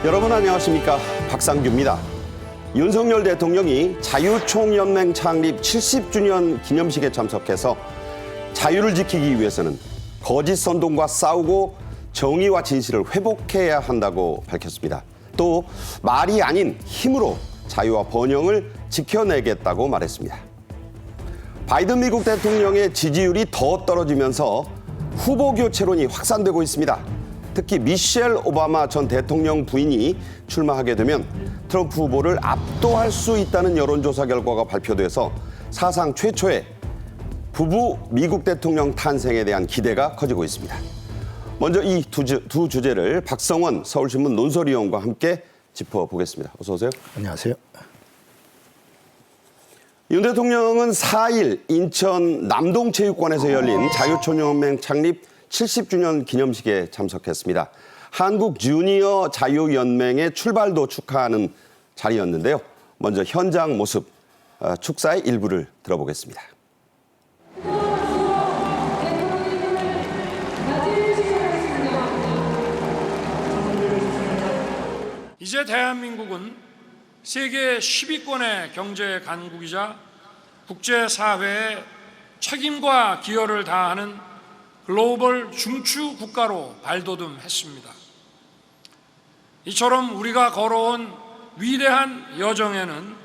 여러분 안녕하십니까? 박상규입니다. 윤석열 대통령이 자유총연맹 창립 70주년 기념식에 참석해서 자유를 지키기 위해서는 거짓 선동과 싸우고 정의와 진실을 회복해야 한다고 밝혔습니다. 또 말이 아닌 힘으로 자유와 번영을 지켜내겠다고 말했습니다. 바이든 미국 대통령의 지지율이 더 떨어지면서 후보 교체론이 확산되고 있습니다. 특히 미셸 오바마 전 대통령 부인이 출마하게 되면 트럼프 후보를 압도할 수 있다는 여론조사 결과가 발표돼서 사상 최초의 부부 미국 대통령 탄생에 대한 기대가 커지고 있습니다. 먼저 이 두 주제를 박성원 서울신문 논설위원과 함께 짚어보겠습니다. 어서 오세요. 안녕하세요. 윤 대통령은 4일 인천 남동체육관에서 열린 자유총연맹 창립 70주년 기념식에 참석했습니다. 한국 주니어 자유연맹의 출발도 축하하는 자리였는데요. 먼저 현장 모습, 축사의 일부를 들어보겠습니다. 이제 대한민국은 세계 10위권의 경제 강국이자 국제사회에 책임과 기여를 다하는 글로벌 중추 국가로 발돋움했습니다. 이처럼 우리가 걸어온 위대한 여정에는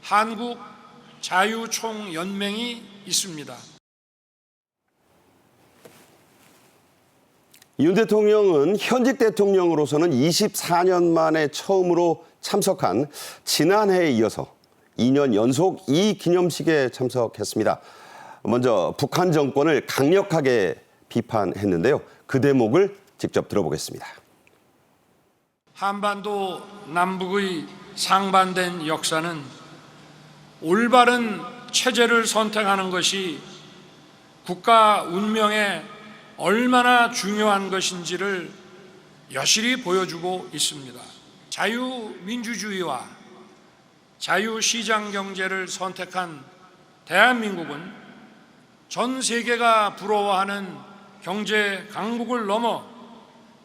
한국 자유총연맹이 있습니다. 윤 대통령은 현직 대통령으로서는 24년 만에 처음으로 참석한 지난해에 이어서 2년 연속 이 기념식에 참석했습니다. 먼저 북한 정권을 강력하게 비판했는데요. 그 대목을 직접 들어보겠습니다. 한반도 남북의 상반된 역사는 올바른 체제를 선택하는 것이 국가 운명에 얼마나 중요한 것인지를 여실히 보여주고 있습니다. 자유민주주의와 자유시장 경제를 선택한 대한민국은 전 세계가 부러워하는 경제 강국을 넘어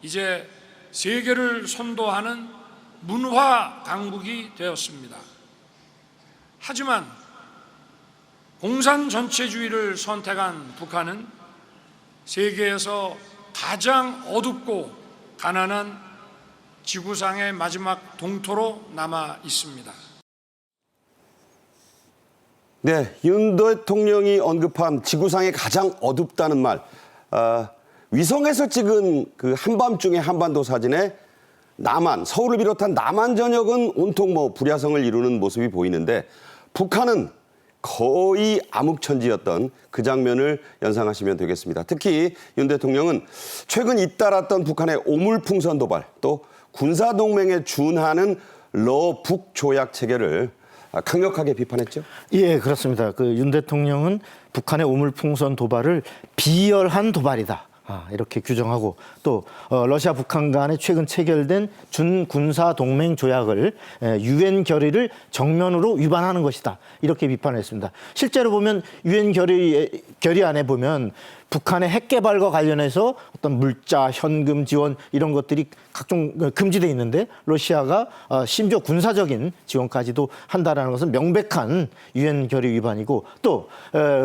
이제 세계를 선도하는 문화 강국이 되었습니다. 하지만 공산 전체주의를 선택한 북한은 세계에서 가장 어둡고 가난한 지구상의 마지막 동토로 남아 있습니다. 네, 윤 대통령이 언급한 지구상에 가장 어둡다는 말. 위성에서 찍은 그 한밤중의 한반도 사진에 남한, 서울을 비롯한 남한 전역은 온통 불야성을 이루는 모습이 보이는데 북한은 거의 암흑천지였던 그 장면을 연상하시면 되겠습니다. 특히 윤 대통령은 최근 잇따랐던 북한의 오물풍선 도발, 또 군사동맹에 준하는 러북 조약 체계를 강력하게 비판했죠? 예, 그렇습니다. 윤 대통령은 북한의 오물풍선 도발을 비열한 도발이다. 이렇게 규정하고 또 러시아 북한 간에 최근 체결된 준군사 동맹 조약을 유엔 결의를 정면으로 위반하는 것이다. 이렇게 비판했습니다. 실제로 보면 유엔 결의 안에 보면 북한의 핵 개발과 관련해서 어떤 물자, 현금 지원 이런 것들이 각종 금지돼 있는데 러시아가 심지어 군사적인 지원까지도 한다라는 것은 명백한 유엔 결의 위반이고 또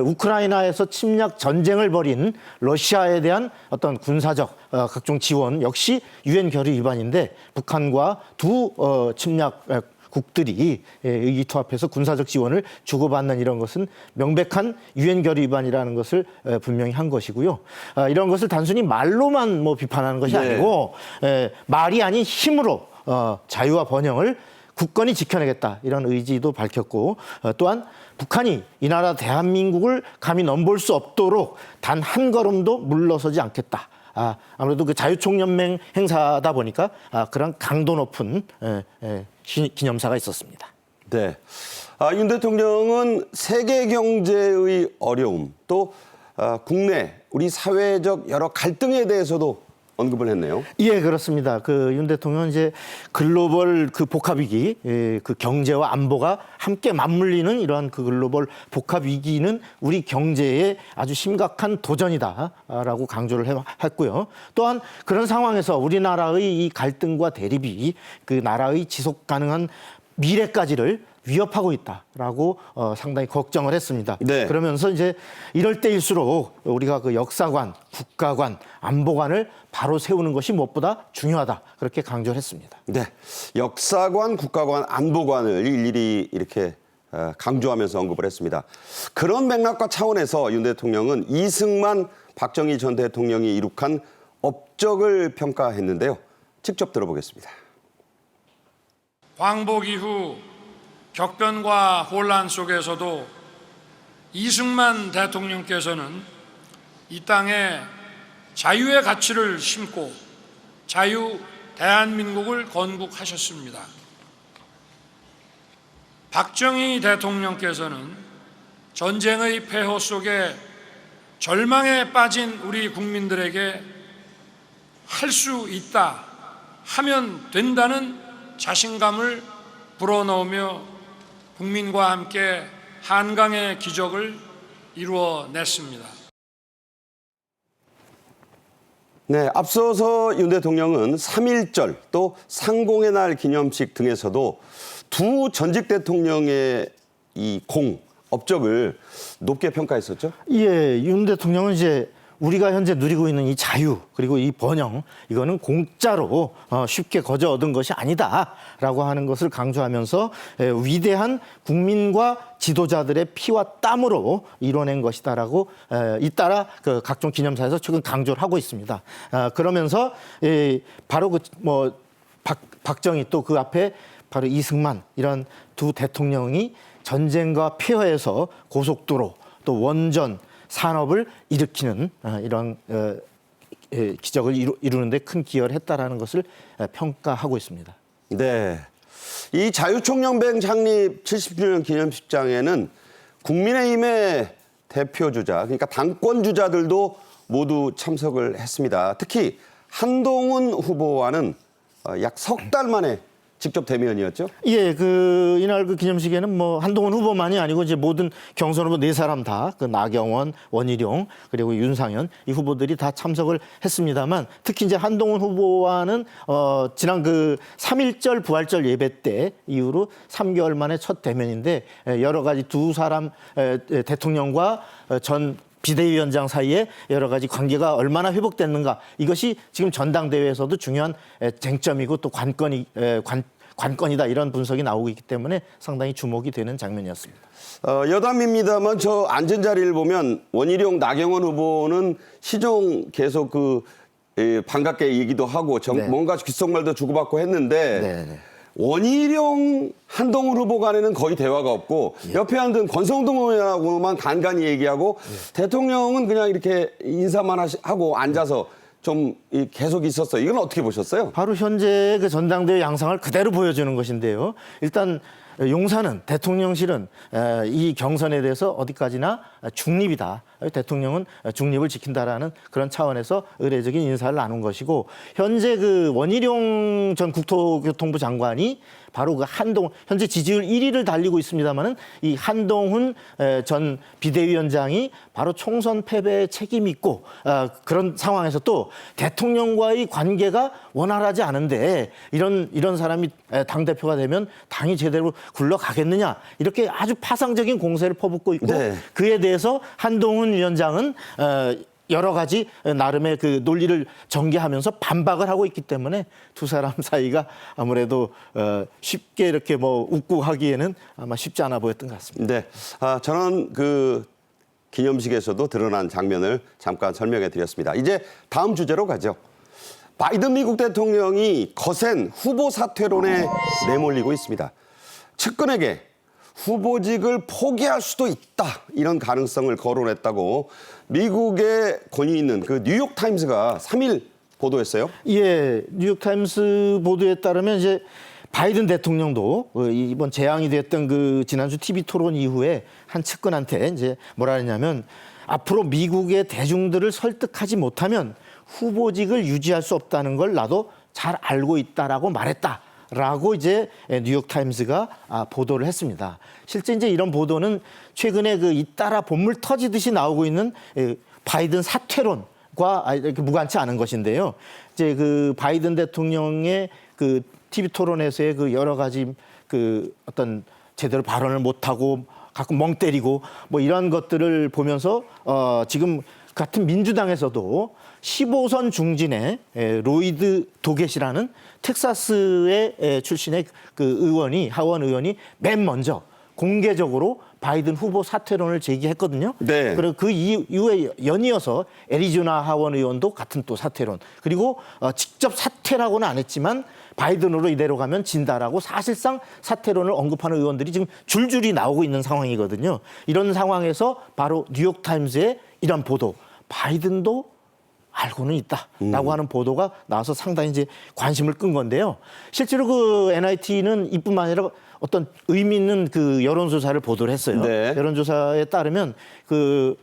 우크라이나에서 침략 전쟁을 벌인 러시아에 대한 어떤 군사적 각종 지원 역시 유엔 결의 위반인데 북한과 두 침략 국들이 의기투합해서 군사적 지원을 주고받는 이런 것은 명백한 유엔 결의 위반이라는 것을 분명히 한 것이고요. 이런 것을 단순히 말로만 비판하는 것이 아니고 말이 아닌 힘으로 자유와 번영을 굳건히 지켜내겠다 이런 의지도 밝혔고 또한 북한이 이 나라 대한민국을 감히 넘볼 수 없도록 단 한 걸음도 물러서지 않겠다. 아무래도 그 자유총연맹 행사다 보니까 그런 강도 높은 기념사가 있었습니다. 네. 윤 대통령은 세계 경제의 어려움 또 국내 우리 사회적 여러 갈등에 대해서도 언급을 했네요. 예, 그렇습니다. 그 윤 대통령은 이제 글로벌 그 복합 위기, 그 경제와 안보가 함께 맞물리는 이러한 그 글로벌 복합 위기는 우리 경제에 아주 심각한 도전이다라고 강조를 했고요. 또한 그런 상황에서 우리나라의 이 갈등과 대립이 그 나라의 지속 가능한 미래까지를 위협하고 있다라고 상당히 걱정을 했습니다. 네. 그러면서 이제 이럴 때일수록 우리가 그 역사관, 국가관, 안보관을 바로 세우는 것이 무엇보다 중요하다. 그렇게 강조를 했습니다. 네, 역사관, 국가관, 안보관을 일일이 이렇게 강조하면서 언급을 했습니다. 그런 맥락과 차원에서 윤 대통령은 이승만, 박정희 전 대통령이 이룩한 업적을 평가했는데요. 직접 들어보겠습니다. 광복 이후 격변과 혼란 속에서도 이승만 대통령께서는 이 땅에 자유의 가치를 심고 자유 대한민국을 건국하셨습니다. 박정희 대통령께서는 전쟁의 폐허 속에 절망에 빠진 우리 국민들에게 할 수 있다, 하면 된다는 자신감을 불어넣으며 국민과 함께 한강의 기적을 이루어냈습니다. 네, 앞서서 윤 대통령은 3.1절 또 상공의 날 기념식 등에서도 두 전직 대통령의 이 업적을 높게 평가했었죠? 예, 윤 대통령은 이제 우리가 현재 누리고 있는 이 자유 그리고 이 번영 이거는 공짜로 쉽게 거저 얻은 것이 아니다라고 하는 것을 강조하면서 위대한 국민과 지도자들의 피와 땀으로 이뤄낸 것이다라고 잇따라 그 각종 기념사에서 최근 강조를 하고 있습니다. 그러면서 바로 그 뭐 박정희 또 그 앞에 바로 이승만 이런 두 대통령이 전쟁과 폐허에서 고속도로 또 원전 산업을 일으키는 이런 기적을 이루는데 큰 기여를 했다라는 것을 평가하고 있습니다. 네, 이 자유총연맹 창립 70주년 기념식장에는 국민의힘의 대표 주자, 그러니까 당권 주자들도 모두 참석을 했습니다. 특히 한동훈 후보와는 약 석 달 만에 직접 대면이었죠? 예, 이날 그 기념식에는 뭐 한동훈 후보만이 아니고 이제 모든 경선 후보 네 사람 다 그 나경원, 원희룡 그리고 윤상현 이 후보들이 다 참석을 했습니다만 특히 이제 한동훈 후보와는 지난 그 3.1절 부활절 예배 때 이후로 3개월 만에 첫 대면인데 여러 가지 두 사람 대통령과 전 비대위원장 사이에 여러 가지 관계가 얼마나 회복됐는가 이것이 지금 전당대회에서도 중요한 쟁점이고 또 관건이다 이런 분석이 나오고 있기 때문에 상당히 주목이 되는 장면이었습니다. 여담입니다만 저 앉은 자리를 보면 원희룡, 나경원 후보는 시종 계속 반갑게 얘기도 하고 네. 뭔가 귓속말도 주고받고 했는데 네. 원희룡, 한동훈 후보 간에는 거의 대화가 없고 옆에 앉은 권성동 의원하고만 간간히 얘기하고 대통령은 그냥 이렇게 인사만 하고 앉아서 좀 계속 있었어요. 이건 어떻게 보셨어요? 바로 현재 그 전당대회 양상을 그대로 보여주는 것인데요. 일단 용산은 대통령실은 이 경선에 대해서 어디까지나 중립이다. 대통령은 중립을 지킨다라는 그런 차원에서 의례적인 인사를 나눈 것이고 현재 그 원희룡 전 국토교통부 장관이 바로 그 한동훈 현재 지지율 1위를 달리고 있습니다만은 이 한동훈 전 비대위원장이 바로 총선 패배에 책임이 있고 그런 상황에서 또 대통령과의 관계가 원활하지 않은데 이런 사람이 당 대표가 되면 당이 제대로 굴러가겠느냐 이렇게 아주 파상적인 공세를 퍼붓고 있고 네. 그에 대해서 한동훈 위원장은 여러 가지 나름의 그 논리를 전개하면서 반박을 하고 있기 때문에 두 사람 사이가 아무래도 쉽게 이렇게 뭐 웃고 하기에는 아마 쉽지 않아 보였던 것 같습니다. 네, 저는 그 기념식에서도 드러난 장면을 잠깐 설명해 드렸습니다. 이제 다음 주제로 가죠. 바이든 미국 대통령이 거센 후보 사퇴론에 내몰리고 있습니다. 측근에게 후보직을 포기할 수도 있다 이런 가능성을 거론했다고 미국의 권위 있는 그 뉴욕타임스가 3일 보도했어요. 예, 뉴욕타임스 보도에 따르면 이제 바이든 대통령도 이번 재앙이 됐던 그 지난주 TV 토론 이후에 한 측근한테 이제 뭐라 했냐면 앞으로 미국의 대중들을 설득하지 못하면 후보직을 유지할 수 없다는 걸 나도 잘 알고 있다라고 말했다라고 이제 뉴욕타임스가 보도를 했습니다. 실제 이제 이런 보도는 최근에 그 잇따라 본물 터지듯이 나오고 있는 바이든 사퇴론과 이렇게 무관치 않은 것인데요. 이제 그 바이든 대통령의 그 TV 토론에서의 그 여러 가지 그 어떤 제대로 발언을 못하고 가끔 멍 때리고 뭐 이런 것들을 보면서 지금 같은 민주당에서도 15선 중진의 로이드 도겟이라는 텍사스의 출신의 그 의원이 하원 의원이 맨 먼저 공개적으로 바이든 후보 사퇴론을 제기했거든요. 네. 그리고 그 이후에 연이어서 애리조나 하원 의원도 같은 또 사퇴론. 그리고 직접 사퇴라고는 안 했지만 바이든으로 이대로 가면 진다라고 사실상 사퇴론을 언급하는 의원들이 지금 줄줄이 나오고 있는 상황이거든요. 이런 상황에서 바로 뉴욕타임스의 이런 보도, 바이든도 알고는 있다라고 하는 보도가 나와서 상당히 이제 관심을 끈 건데요. 실제로 그 NIT는 이뿐만 아니라 어떤 의미 있는 그 여론조사를 보도를 했어요. 네. 여론조사에 따르면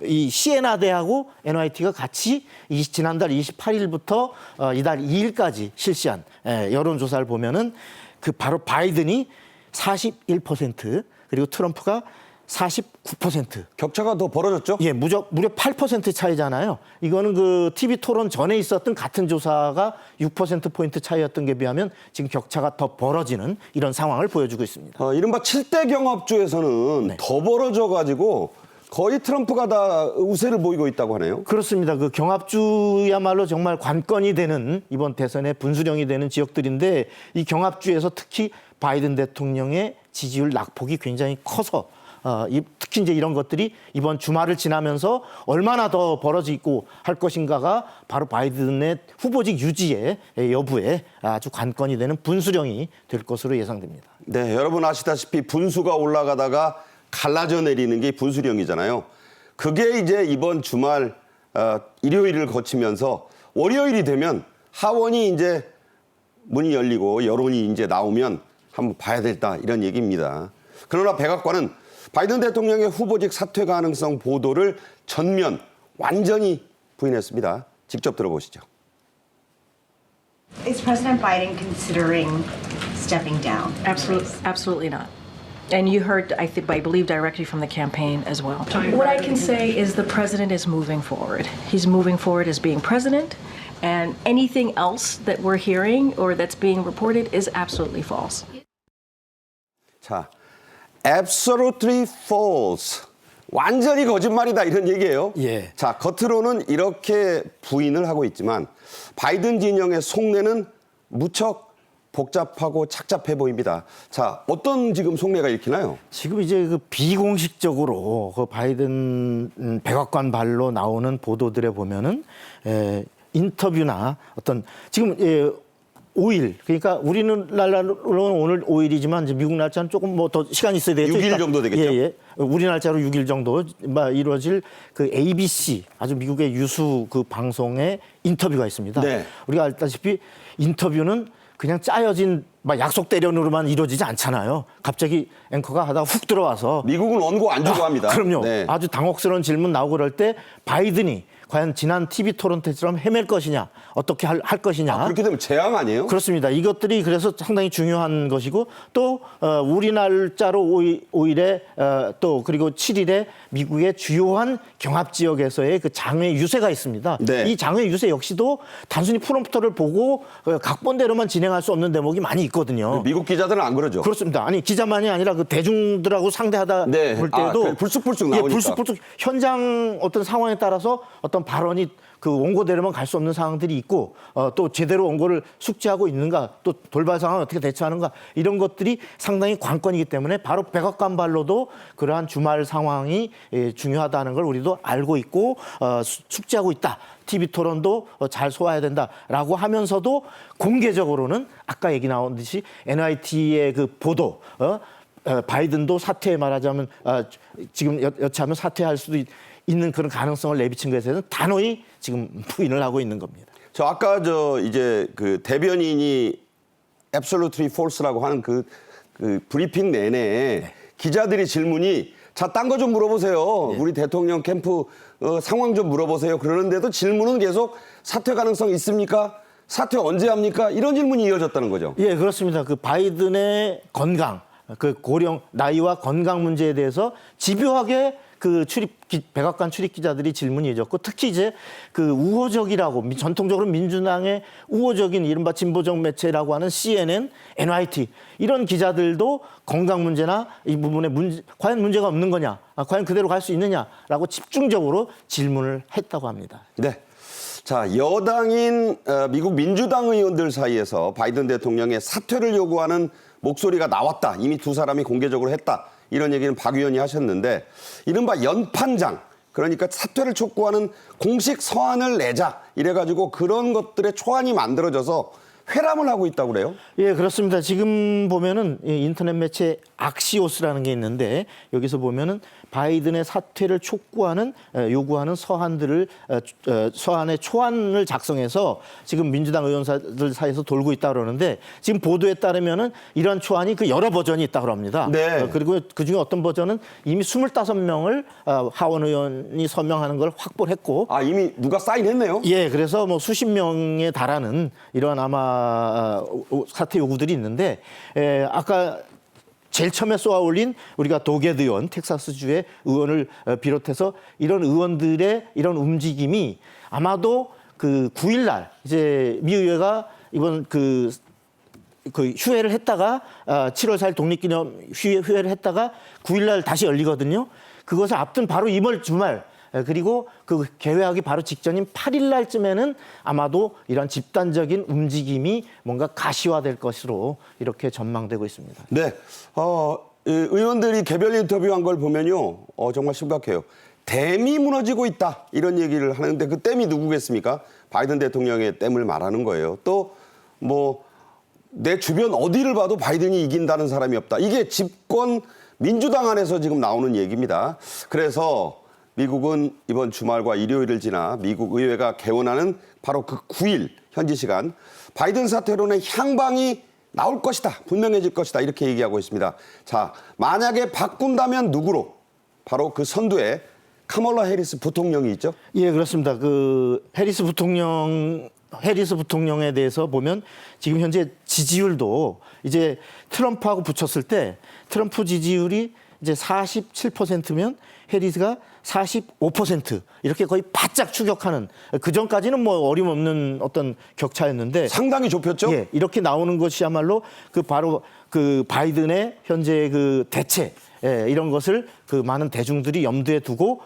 이 시에나대하고 NIT가 같이 지난달 28일부터 이달 2일까지 실시한 여론조사를 보면은 그 바로 바이든이 41% 그리고 트럼프가 49%. 격차가 더 벌어졌죠? 예, 무려 8% 차이잖아요. 이거는 그 TV 토론 전에 있었던 같은 조사가 6%포인트 차이였던 게 비하면 지금 격차가 더 벌어지는 이런 상황을 보여주고 있습니다. 이른바 7대 경합주에서는 네. 더 벌어져가지고 거의 트럼프가 다 우세를 보이고 있다고 하네요. 그렇습니다. 그 경합주야말로 정말 관건이 되는 이번 대선의 분수령이 되는 지역들인데 이 경합주에서 특히 바이든 대통령의 지지율 낙폭이 굉장히 커서 특히 이제 이런 것들이 이번 주말을 지나면서 얼마나 더 벌어지고 할 것인가가 바로 바이든의 후보직 유지의 여부에 아주 관건이 되는 분수령이 될 것으로 예상됩니다. 네, 여러분 아시다시피 분수가 올라가다가 갈라져 내리는 게 분수령이잖아요. 그게 이제 이번 주말 일요일을 거치면서 월요일이 되면 하원이 이제 문이 열리고 여론이 이제 나오면 한번 봐야 된다 이런 얘기입니다. 그러나 백악관은 바이든 대통령의 후보직 사퇴 가능성 보도를 전면 완전히 부인했습니다. 직접 들어보시죠. Is President Biden considering stepping down? Absolutely not. And you heard, I believe, directly from the campaign as well. What I can say is the president is moving forward. He's moving forward as being president, and anything else that we're hearing or that's being reported is absolutely false. 자, absolutely false. 완전히 거짓말이다 이런 얘기예요. 예. 자, 겉으로는 이렇게 부인을 하고 있지만 바이든 진영의 속내는 무척 복잡하고 착잡해 보입니다. 자, 어떤 지금 속내가 읽히나요? 지금 이제 그 비공식적으로 그 바이든 백악관 발로 나오는 보도들에 보면은 인터뷰나 어떤 지금 5일 그러니까 우리나라로는 오늘 5일이지만 이제 미국 날짜는 조금 뭐 더 시간이 있어야 되겠죠. 6일 정도 되겠죠. 예. 우리 날짜로 6일 정도 이루어질 그 ABC 아주 미국의 유수 그 방송의 인터뷰가 있습니다. 네. 우리가 알다시피 인터뷰는 그냥 짜여진 막 약속 대련으로만 이루어지지 않잖아요. 갑자기 앵커가 하다가 훅 들어와서 미국은 원고 안 주고 합니다. 그럼요. 네. 아주 당혹스러운 질문 나오고 그럴 때 바이든이 과연 지난 TV 토론 때처럼 헤맬 것이냐, 어떻게 할 것이냐. 그렇게 되면 재앙 아니에요? 그렇습니다. 이것들이 그래서 상당히 중요한 것이고 또 우리 날짜로 5일에 또 그리고 7일에 미국의 주요한 경합 지역에서의 그 장외 유세가 있습니다. 네. 이 장외 유세 역시도 단순히 프롬프터를 보고 각본대로만 진행할 수 없는 대목이 많이 있거든요. 미국 기자들은 안 그러죠. 그렇습니다. 아니 기자만이 아니라 그 대중들하고 상대하다 네. 볼 때도 불쑥불쑥 나오니까. 예, 불쑥불쑥 현장 어떤 상황에 따라서 어떤 발언이 그 원고대로만 갈 수 없는 상황들이 있고 또 제대로 원고를 숙지하고 있는가 또 돌발 상황을 어떻게 대처하는가 이런 것들이 상당히 관건이기 때문에 바로 백악관 발로도 그러한 주말 상황이 중요하다는 걸 우리도 알고 있고 숙지하고 있다. TV 토론도 잘 소화해야 된다라고 하면서도 공개적으로는 아까 얘기 나온 듯이 NIT의 그 보도 바이든도 사퇴 말하자면 지금 여차하면 사퇴할 수도 있는 그런 가능성을 내비친 것에 대해서는 단호히 지금 부인을 하고 있는 겁니다. 저 아까 이제 그 대변인이 absolutely false라고 하는 그 브리핑 내내 기자들이 질문이 자, 딴 거 좀 물어보세요. 우리 대통령 캠프 상황 좀 물어보세요. 그러는데도 질문은 계속 사퇴 가능성 있습니까? 사퇴 언제 합니까? 이런 질문이 이어졌다는 거죠. 예, 그렇습니다. 그 바이든의 건강, 그 고령 나이와 건강 문제에 대해서 집요하게 그 백악관 출입 기자들이 질문이 이어졌고, 특히 이제 그 우호적이라고 전통적으로 민주당의 우호적인 이른바 진보적 매체라고 하는 CNN, NYT 이런 기자들도 건강 문제나 이 부분에 과연 문제가 없는 거냐, 과연 그대로 갈 수 있느냐라고 집중적으로 질문을 했다고 합니다. 네. 자, 여당인 미국 민주당 의원들 사이에서 바이든 대통령의 사퇴를 요구하는 목소리가 나왔다. 이미 두 사람이 공개적으로 했다. 이런 얘기는 박 의원이 하셨는데, 이른바 연판장, 그러니까 사퇴를 촉구하는 공식 서한을 내자. 이래가지고 그런 것들의 초안이 만들어져서 회람을 하고 있다고 그래요? 예, 그렇습니다. 지금 보면은 인터넷 매체 악시오스라는 게 있는데, 여기서 보면은 바이든의 사퇴를 촉구하는 요구하는 서한들을 서한의 초안을 작성해서 지금 민주당 의원들 사이에서 돌고 있다 그러는데, 지금 보도에 따르면은 이러한 초안이 그 여러 버전이 있다 그럽니다. 네. 그리고 그 중에 어떤 버전은 이미 25명을 하원 의원이 서명하는 걸 확보를 했고, 아, 이미 누가 사인했네요? 예, 그래서 뭐 수십 명에 달하는 이러한 아마 사퇴 요구들이 있는데, 아까 제일 처음에 쏘아 올린 우리가 도게드 의원, 텍사스주의 의원을 비롯해서 이런 의원들의 이런 움직임이 아마도 그 9일 날 이제 미 의회가 이번 그 휴회를 했다가 7월 4일 독립기념 휴회를 했다가 9일 날 다시 열리거든요. 그것을 앞둔 바로 이번 주말, 그리고 그 개회하기 바로 직전인 8일 날쯤에는 아마도 이런 집단적인 움직임이 뭔가 가시화될 것으로 이렇게 전망되고 있습니다. 네. 의원들이 개별 인터뷰한 걸 보면요. 정말 심각해요. 댐이 무너지고 있다. 이런 얘기를 하는데 그 댐이 누구겠습니까? 바이든 대통령의 댐을 말하는 거예요. 또 뭐 내 주변 어디를 봐도 바이든이 이긴다는 사람이 없다. 이게 집권 민주당 안에서 지금 나오는 얘기입니다. 그래서 미국은 이번 주말과 일요일을 지나 미국 의회가 개원하는 바로 그 9일 현지 시간 바이든 사퇴론의 향방이 나올 것이다. 분명해질 것이다. 이렇게 얘기하고 있습니다. 자, 만약에 바꾼다면 누구로? 바로 그 선두에 카멀라 해리스 부통령이 있죠? 예, 그렇습니다. 그 해리스 부통령에 대해서 보면 지금 현재 지지율도 이제 트럼프하고 붙였을 때 트럼프 지지율이 이제 47%면 해리스가 45% 이렇게 거의 바짝 추격하는, 그 전까지는 뭐 어림없는 어떤 격차였는데 상당히 좁혔죠? 예, 이렇게 나오는 것이야말로 그 바로 그 바이든의 현재 그 대체, 이런 것을 그 많은 대중들이 염두에 두고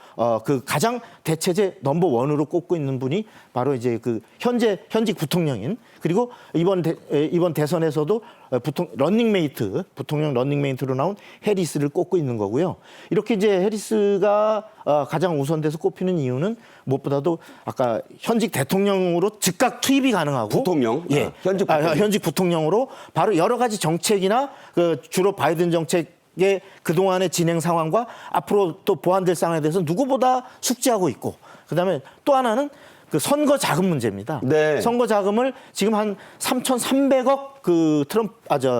그 가장 대체제 넘버 원으로 꼽고 있는 분이 바로 이제 그 현직 부통령인, 그리고 이번 대선에서도 부통령 런닝메이트로 나온 해리스를 꼽고 있는 거고요. 이렇게 이제 해리스가 가장 우선돼서 꼽히는 이유는 무엇보다도 아까 현직 대통령으로 즉각 투입이 가능하고, 부통령? 예, 현직 부통령으로 바로 여러 가지 정책이나 그 주로 바이든 정책의 그동안의 진행 상황과 앞으로 또 보완될 상황에 대해서 누구보다 숙지하고 있고, 그다음에 또 하나는 그 선거 자금 문제입니다. 네. 선거 자금을 지금 한 3,300억 그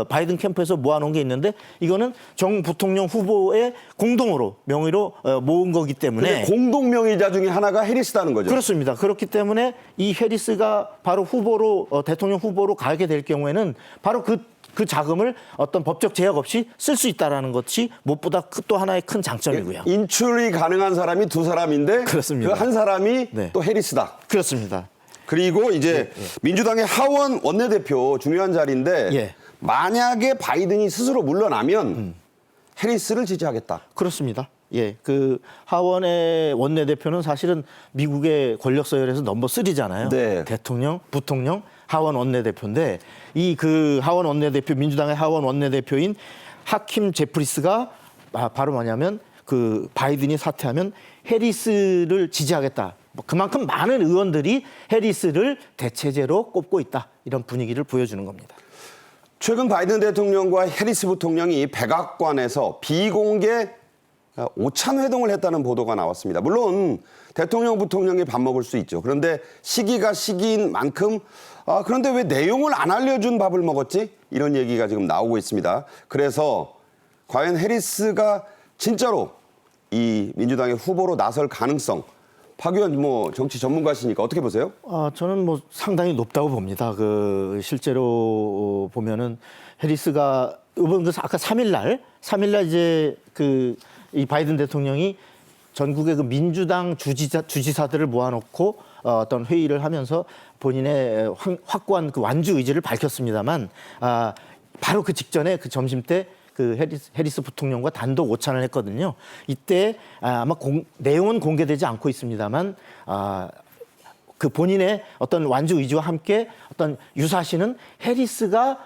바이든 캠프에서 모아놓은 게 있는데, 이거는 정 부통령 후보의 공동으로 명의로 모은 거기 때문에 공동 명의자 중에 하나가 해리스다는 거죠. 그렇습니다. 그렇기 때문에 이 해리스가 바로 후보로 대통령 후보로 가게 될 경우에는 바로 그 자금을 어떤 법적 제약 없이 쓸 수 있다라는 것이 무엇보다 또 하나의 큰 장점이고요. 인출이 가능한 사람이 두 사람인데 그렇습니다. 그 한 사람이 네. 또 해리스다. 그렇습니다. 그리고 이제 민주당의 하원 원내대표 중요한 자리인데 예. 만약에 바이든이 스스로 물러나면 해리스를 지지하겠다. 그렇습니다. 예, 그 하원의 원내대표는 사실은 미국의 권력 서열에서 넘버 3잖아요. 네. 대통령, 부통령, 하원 원내대표인데, 이 그 하원 원내대표, 민주당의 하원 원내대표인 하킴 제프리스가 바로 뭐냐면 그 바이든이 사퇴하면 해리스를 지지하겠다. 그만큼 많은 의원들이 해리스를 대체제로 꼽고 있다. 이런 분위기를 보여주는 겁니다. 최근 바이든 대통령과 해리스 부통령이 백악관에서 비공개 오찬 회동을 했다는 보도가 나왔습니다. 물론 대통령, 부통령이 밥 먹을 수 있죠. 그런데 시기가 시기인 만큼 그런데 왜 내용을 안 알려준 밥을 먹었지? 이런 얘기가 지금 나오고 있습니다. 그래서 과연 해리스가 진짜로 이 민주당의 후보로 나설 가능성, 박 의원 뭐 정치 전문가시니까 어떻게 보세요? 저는 뭐 상당히 높다고 봅니다. 그 실제로 보면은 해리스가 이번 그 아까 3일날 이제 그 이 바이든 대통령이 전국의 그 민주당 주지사들을 모아놓고 어떤 회의를 하면서 본인의 확고한 그 완주 의지를 밝혔습니다만 바로 그 직전에 그 점심 때 그 해리스 부통령과 단독 오찬을 했거든요. 이때 아마 내용은 공개되지 않고 있습니다만 그 본인의 어떤 완주 의지와 함께 어떤 유사시는 해리스가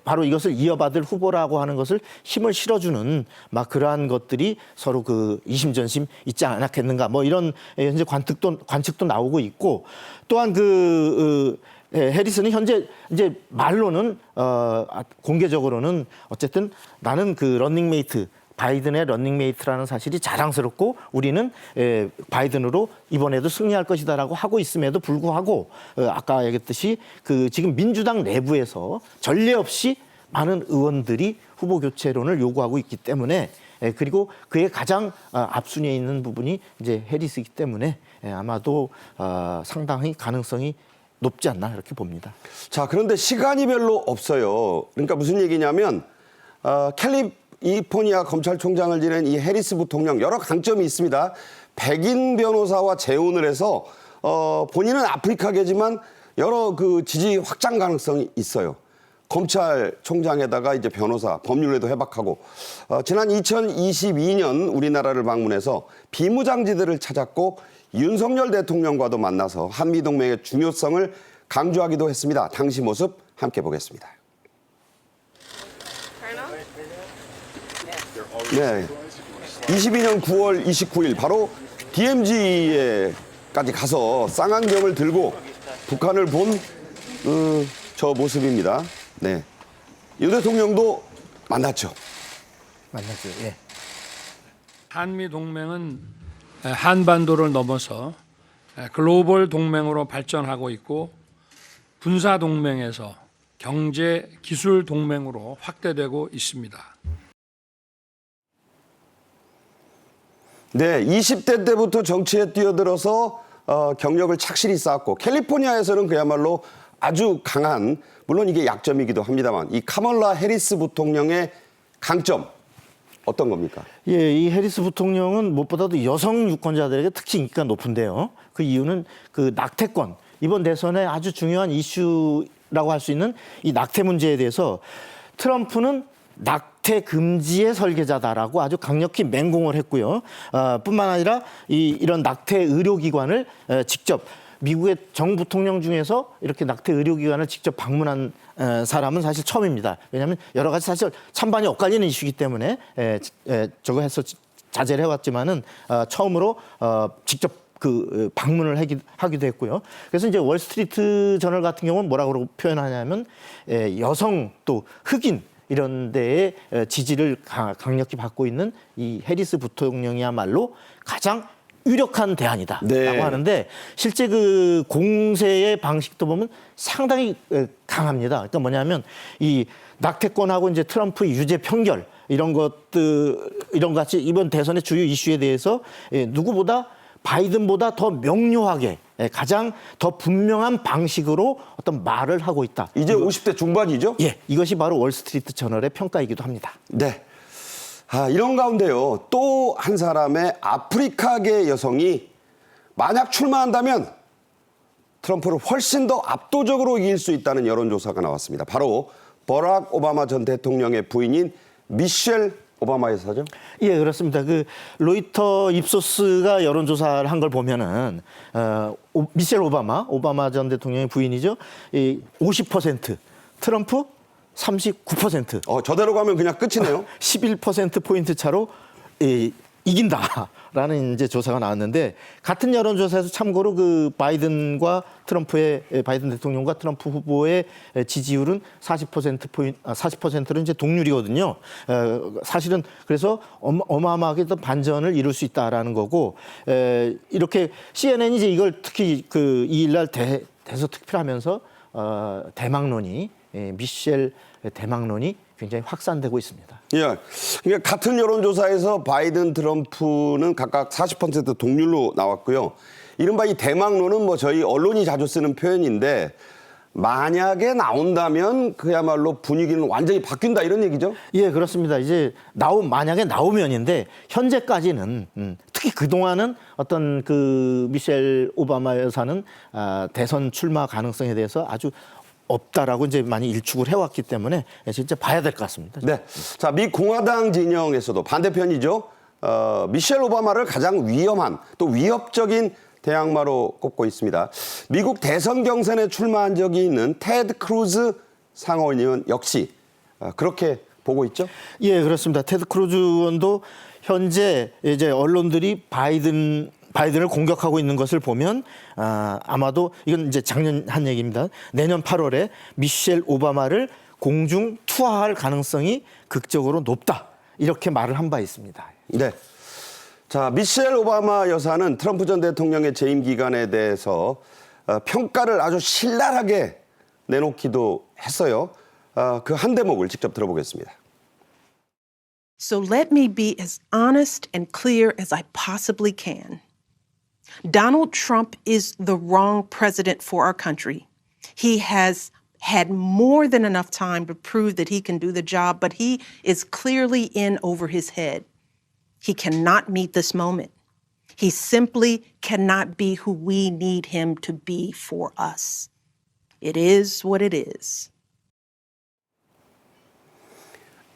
바로 이것을 이어받을 후보라고 하는 것을 힘을 실어주는 막 그러한 것들이 서로 그 이심전심 있지 않았겠는가 뭐 이런 현재 관측도 나오고 있고 또한 해리스는 현재 이제 말로는 공개적으로는 어쨌든 나는 그 런닝메이트 바이든의 런닝메이트라는 사실이 자랑스럽고 우리는 바이든으로 이번에도 승리할 것이다라고 하고 있음에도 불구하고 아까 얘기했듯이 그 지금 민주당 내부에서 전례 없이 많은 의원들이 후보 교체론을 요구하고 있기 때문에 그리고 그의 가장 앞순위에 있는 부분이 이제 해리스이기 때문에 아마도 상당히 가능성이 높지 않나 이렇게 봅니다. 자, 그런데 시간이 별로 없어요. 그러니까 무슨 얘기냐면 캘리포니아 검찰총장을 지낸 이 해리스 부통령 여러 강점이 있습니다. 백인 변호사와 재혼을 해서 본인은 아프리카계지만 여러 그 지지 확장 가능성이 있어요. 검찰총장에다가 이제 변호사, 법률에도 해박하고 지난 2022년 우리나라를 방문해서 비무장지대를 찾았고 윤석열 대통령과도 만나서 한미동맹의 중요성을 강조하기도 했습니다. 당시 모습 함께 보겠습니다. 네, 22년 9월 29일 바로 DMZ에까지 가서 쌍안경을 들고 북한을 본 저 모습입니다. 네, 윤 대통령도 만났죠. 만났죠. 예. 한미 동맹은 한반도를 넘어서 글로벌 동맹으로 발전하고 있고 군사 동맹에서 경제 기술 동맹으로 확대되고 있습니다. 네, 20대 때부터 정치에 뛰어들어서 경력을 착실히 쌓았고 캘리포니아에서는 그야말로 아주 강한, 물론 이게 약점이기도 합니다만 이 카멀라 해리스 부통령의 강점 어떤 겁니까? 예, 이 해리스 부통령은 무엇보다도 여성 유권자들에게 특히 인기가 높은데요. 그 이유는 그 낙태권, 이번 대선의 아주 중요한 이슈라고 할 수 있는 이 낙태 문제에 대해서 트럼프는 낙태 금지의 설계자다라고 아주 강력히 맹공을 했고요. 뿐만 아니라 이런 낙태 의료기관을 직접 미국의 정 부통령 중에서 이렇게 낙태 의료기관을 직접 방문한 사람은 사실 처음입니다. 왜냐하면 여러 가지 사실 찬반이 엇갈리는 이슈이기 때문에 저거 해서 자제를 해왔지만은 처음으로 직접 그 방문을 하기도 했고요. 그래서 이제 월스트리트 저널 같은 경우는 뭐라고 표현하냐면 여성 또 흑인 이런 데에 지지를 강력히 받고 있는 이 해리스 부통령이야말로 가장 유력한 대안이다라고 네. 하는데 실제 그 공세의 방식도 보면 상당히 강합니다. 그러니까 뭐냐면 이 낙태권하고 이제 트럼프의 유죄 판결 이런 같이 이번 대선의 주요 이슈에 대해서 누구보다 바이든보다 더 명료하게 가장 더 분명한 방식으로 어떤 말을 하고 있다. 이제 50대 중반이죠? 예, 이것이 바로 월스트리트 저널의 평가이기도 합니다. 네. 이런 가운데요, 또 한 사람의 아프리카계 여성이 만약 출마한다면 트럼프를 훨씬 더 압도적으로 이길 수 있다는 여론조사가 나왔습니다. 바로 버락 오바마 전 대통령의 부인인 미셸 오바마 여사죠? 예, 그렇습니다. 그 로이터 입소스가 여론조사를 한 걸 보면은 미셸 오바마 전 대통령의 부인이죠. 50%, 트럼프 39%. 저대로 가면 그냥 끝이네요. 11%포인트 차로 이긴다라는 이제 조사가 나왔는데 같은 여론조사에서 참고로 그 바이든 대통령과 트럼프 후보의 지지율은 40%는 이제 동률이거든요. 사실은 그래서 어마어마하게 또 반전을 이룰 수 있다라는 거고 이렇게 CNN이 이제 이걸 특히 그 2일날 대서 특필하면서 대망론이 미셸 대망론이 굉장히 확산되고 있습니다. 예. 그러니까 같은 여론조사에서 바이든, 트럼프는 각각 40% 동률로 나왔고요. 이른바 이 대망론은 뭐 저희 언론이 자주 쓰는 표현인데 만약에 나온다면 그야말로 분위기는 완전히 바뀐다 이런 얘기죠? 예, 그렇습니다. 이제 만약에 나오면인데 현재까지는 특히 그동안은 어떤 그 미셸 오바마 여사는 대선 출마 가능성에 대해서 아주 없다라고 이제 많이 일축을 해왔기 때문에 진짜 봐야 될 것 같습니다. 네. 자, 미 공화당 진영에서도 반대편이죠. 미셸 오바마를 가장 위험한 또 위협적인 대항마로 꼽고 있습니다. 미국 대선 경선에 출마한 적이 있는 테드 크루즈 상원의원 역시 그렇게 보고 있죠? 예, 그렇습니다. 테드 크루즈 의원도 현재 이제 언론들이 바이든을 공격하고 있는 것을 보면 아마도 이건 이제 작년 한 얘기입니다. 내년 8월에 미셸 오바마를 공중 투하할 가능성이 극적으로 높다. 이렇게 말을 한 바 있습니다. 네. 자, 미셸 오바마 여사는 트럼프 전 대통령의 재임 기간에 대해서 평가를 아주 신랄하게 내놓기도 했어요. 그 한 대목을 직접 들어보겠습니다. So let me be as honest and clear as I possibly can. Donald Trump is the wrong president for our country. He has had more than enough time to prove that he can do the job, but he is clearly in over his head. He cannot meet this moment. He simply cannot be who we need him to be for us. It is what it is.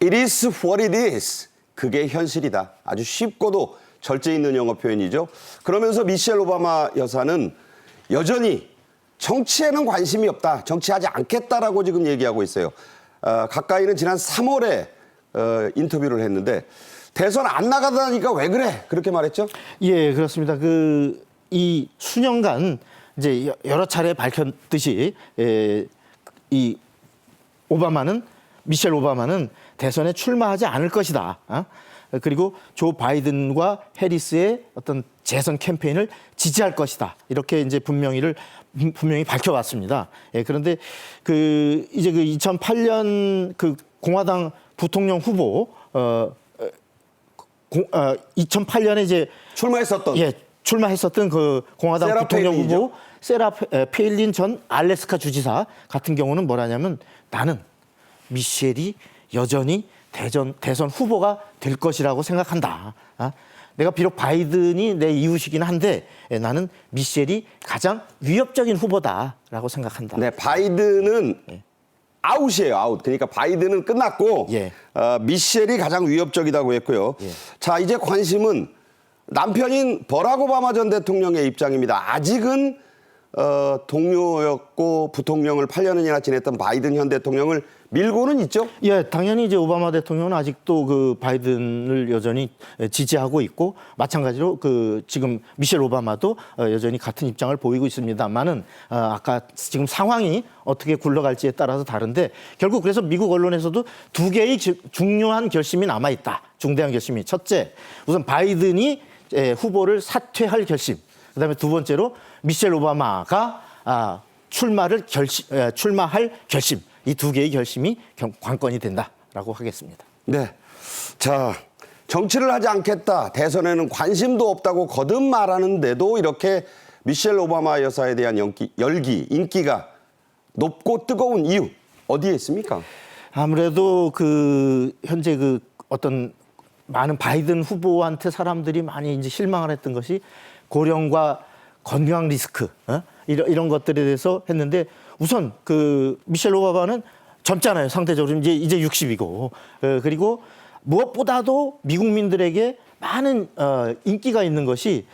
It is what it is. 그게 현실이다. 아주 쉽고도 절제 있는 영어 표현이죠. 그러면서 미셸 오바마 여사는 여전히 정치에는 관심이 없다. 정치하지 않겠다라고 지금 얘기하고 있어요. 가까이는 지난 3월에 인터뷰를 했는데 대선 안 나가다니까 왜 그래? 그렇게 말했죠? 예, 그렇습니다. 이 수년간 이제 여러 차례 밝혔듯이 이 미셸 오바마는 대선에 출마하지 않을 것이다. 그리고 조 바이든과 해리스의 어떤 재선 캠페인을 지지할 것이다. 이렇게 이제 분명히 밝혀왔습니다. 예, 그런데 이제 2008년 공화당 부통령 후보 2008년에 이제 출마했었던 그 공화당 세라 부통령 페일린이죠? 후보 세라 페일린 전 알래스카 주지사 같은 경우는 뭐라냐면 나는 미셸이 여전히 대선 후보가 될 것이라고 생각한다. 내가 비록 바이든이 내 이웃이긴 한데 나는 미셸이 가장 위협적인 후보다라고 생각한다. 네, 바이든은 아웃이에요, 아웃. 그러니까 바이든은 끝났고 예. 미셸이 가장 위협적이라고 했고요. 예. 자, 이제 관심은 남편인 버락 오바마 전 대통령의 입장입니다. 아직은 동료였고 부통령을 8년이나 지냈던 바이든 현 대통령을 밀고는 있죠? 예, 당연히 이제 오바마 대통령은 아직도 그 바이든을 여전히 지지하고 있고 마찬가지로 지금 미셸 오바마도 여전히 같은 입장을 보이고 있습니다만은 아까 지금 상황이 어떻게 굴러갈지에 따라서 다른데 결국 그래서 미국 언론에서도 두 개의 중요한 결심이 남아 있다. 중대한 결심이. 첫째, 우선 바이든이 후보를 사퇴할 결심. 그다음에 두 번째로 미셸 오바마가 출마할 결심. 이 두 개의 결심이 관건이 된다라고 하겠습니다. 네. 자, 정치를 하지 않겠다. 대선에는 관심도 없다고 거듭 말하는데도 이렇게 미셸 오바마 여사에 대한 인기가 높고 뜨거운 이유 어디에 있습니까? 아무래도 현재 어떤 많은 바이든 후보한테 사람들이 많이 이제 실망을 했던 것이 고령과 건강 리스크 이런 것들에 대해서 했는데 우선 미셸 오바마는 젊잖아요. 상대적으로 이제 60이고 그리고 무엇보다도 미국민들에게 많은 인기가 있는 것이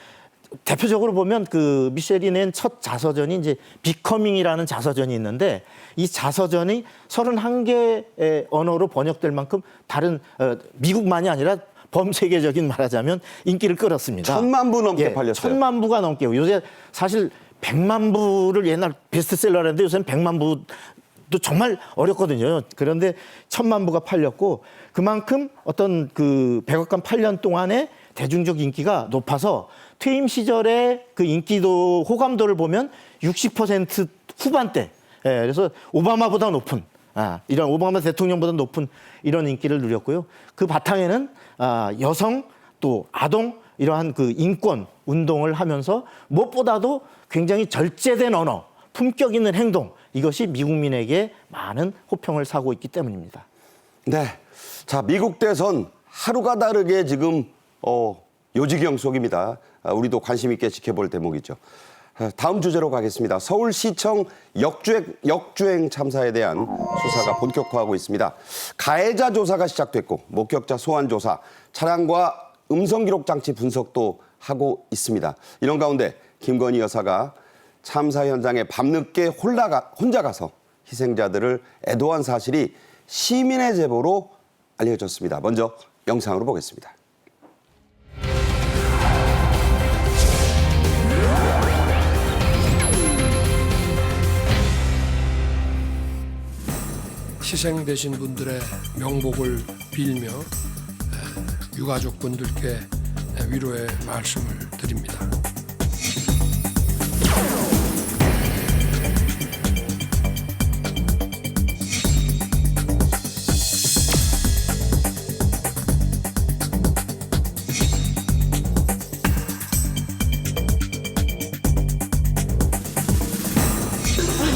대표적으로 보면 미셸이 낸 첫 자서전이 이제 비커밍이라는 자서전이 있는데 이 자서전이 31개의 언어로 번역될 만큼 다른 미국만이 아니라 범세계적인 말하자면 인기를 끌었습니다. 1000만 부 넘게 팔렸어요. 1000만 부가 넘게. 요새 사실 100만 부를 옛날 베스트셀러였는데 요새는 100만 부도 정말 어렵거든요. 그런데 1000만 부가 팔렸고 그만큼 어떤 백악관 8년 동안의 대중적 인기가 높아서 퇴임 시절의 인기도 호감도를 보면 60% 후반대. 예, 그래서 오바마보다 높은 이런 오바마 대통령보다 높은 이런 인기를 누렸고요. 그 바탕에는 여성 또 아동 이러한 그 인권 운동을 하면서 무엇보다도 굉장히 절제된 언어, 품격 있는 행동 이것이 미국민에게 많은 호평을 사고 있기 때문입니다. 네. 자, 미국 대선 하루가 다르게 지금 요지경 속입니다. 우리도 관심 있게 지켜볼 대목이죠. 다음 주제로 가겠습니다. 서울시청 역주행 참사에 대한 수사가 본격화하고 있습니다. 가해자 조사가 시작됐고 목격자 소환 조사, 차량과 음성 기록 장치 분석도 하고 있습니다. 이런 가운데 김건희 여사가 참사 현장에 밤늦게 혼자 가서 희생자들을 애도한 사실이 시민의 제보로 알려졌습니다. 먼저 영상으로 보겠습니다. 희생되신 분들의 명복을 빌며 유가족분들께 위로의 말씀을 드립니다.